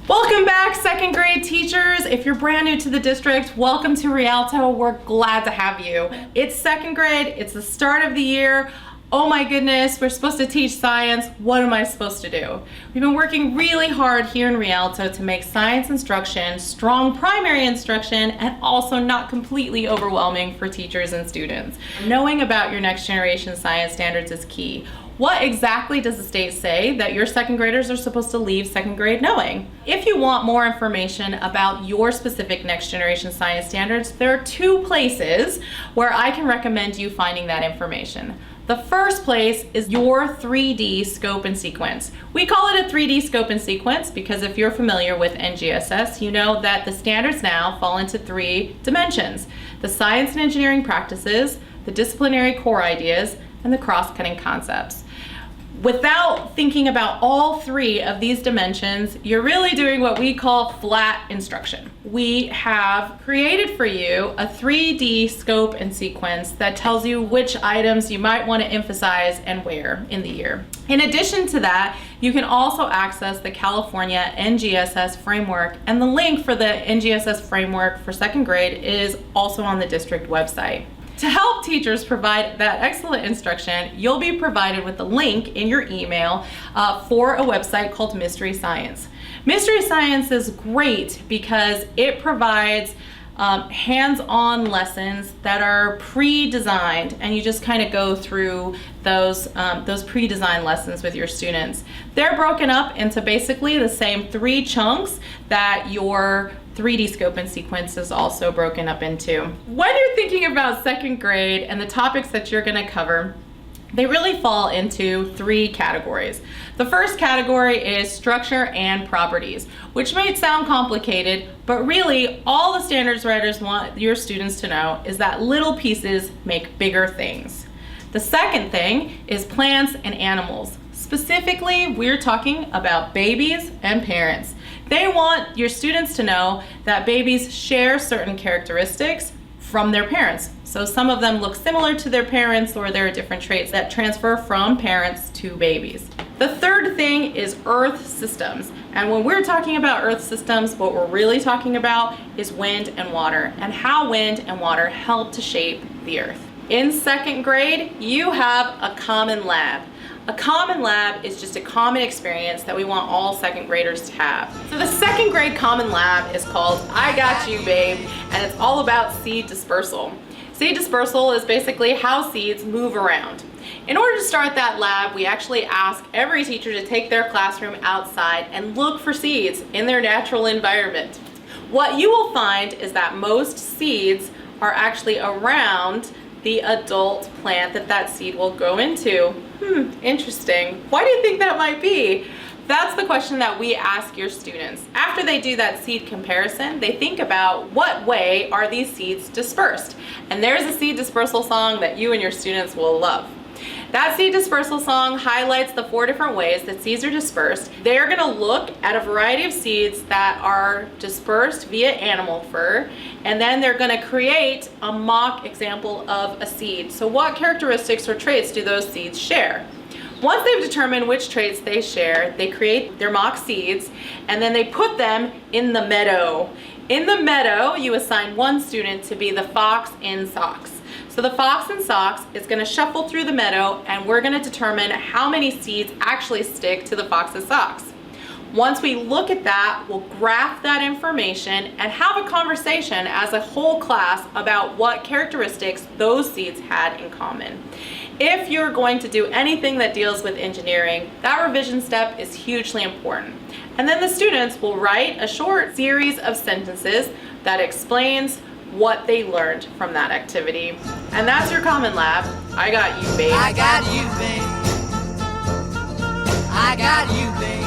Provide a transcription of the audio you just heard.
Welcome back, second grade teachers. If you're brand new to the district, welcome to Rialto. We're glad to have you. It's second grade, it's the start of the year. Oh my goodness, we're supposed to teach science. What am I supposed to do? We've been working really hard here in Rialto to make science instruction strong primary instruction and also not completely overwhelming for teachers and students. Knowing about your next generation science standards is key. What exactly does the state say that your second graders are supposed to leave second grade knowing? If you want more information about your specific next generation science standards, there are two places where I can recommend you finding that information. The first place is your 3D scope and sequence. We call it a 3D scope and sequence because if you're familiar with NGSS, you know that the standards now fall into 3 dimensions: the science and engineering practices, the disciplinary core ideas, and the cross-cutting concepts. Without thinking about all 3 of these dimensions, you're really doing what we call flat instruction. We have created for you a 3D scope and sequence that tells you which items you might want to emphasize and where in the year. In addition to that, you can also access the California NGSS framework, and the link for the NGSS framework for second grade is also on the district website. To help teachers provide that excellent instruction, you'll be provided with the link in your email for a website called Mystery Science. Mystery Science is great because it provides hands-on lessons that are pre-designed, and you just kind of go through those pre-designed lessons with your students. They're broken up into basically the same 3 chunks that your 3D scope and sequence is also broken up into. When you're thinking about second grade and the topics that you're going to cover, they really fall into 3 categories. The first category is structure and properties, which might sound complicated, but really all the standards writers want your students to know is that little pieces make bigger things. The second thing is plants and animals. Specifically, we're talking about babies and parents. They want your students to know that babies share certain characteristics from their parents. So some of them look similar to their parents, or there are different traits that transfer from parents to babies. The third thing is earth systems. And when we're talking about earth systems, what we're really talking about is wind and water, and how wind and water help to shape the earth. In second grade, you have a common lab. A common lab is just a common experience that we want all second graders to have. So the second grade common lab is called I Got You Babe, and it's all about seed dispersal. Seed dispersal is basically how seeds move around. In order to start that lab, we actually ask every teacher to take their classroom outside and look for seeds in their natural environment. What you will find is that most seeds are actually around the adult plant that seed will grow into. Interesting. Why do you think that might be? That's the question that we ask your students. After they do that seed comparison, they think about what way are these seeds dispersed. And there's a seed dispersal song that you and your students will love. That seed dispersal song highlights the 4 different ways that seeds are dispersed. They're going to look at a variety of seeds that are dispersed via animal fur, and then they're going to create a mock example of a seed. So what characteristics or traits do those seeds share? Once they've determined which traits they share, they create their mock seeds, and then they put them in the meadow. In the meadow, you assign one student to be the fox in socks. So the fox in socks is going to shuffle through the meadow, and we're going to determine how many seeds actually stick to the fox's socks. Once we look at that, we'll graph that information and have a conversation as a whole class about what characteristics those seeds had in common. If you're going to do anything that deals with engineering, that revision step is hugely important. And then the students will write a short series of sentences that explains what they learned from that activity. And that's your common lab. I got you, babe. I got you, babe. I got you, babe.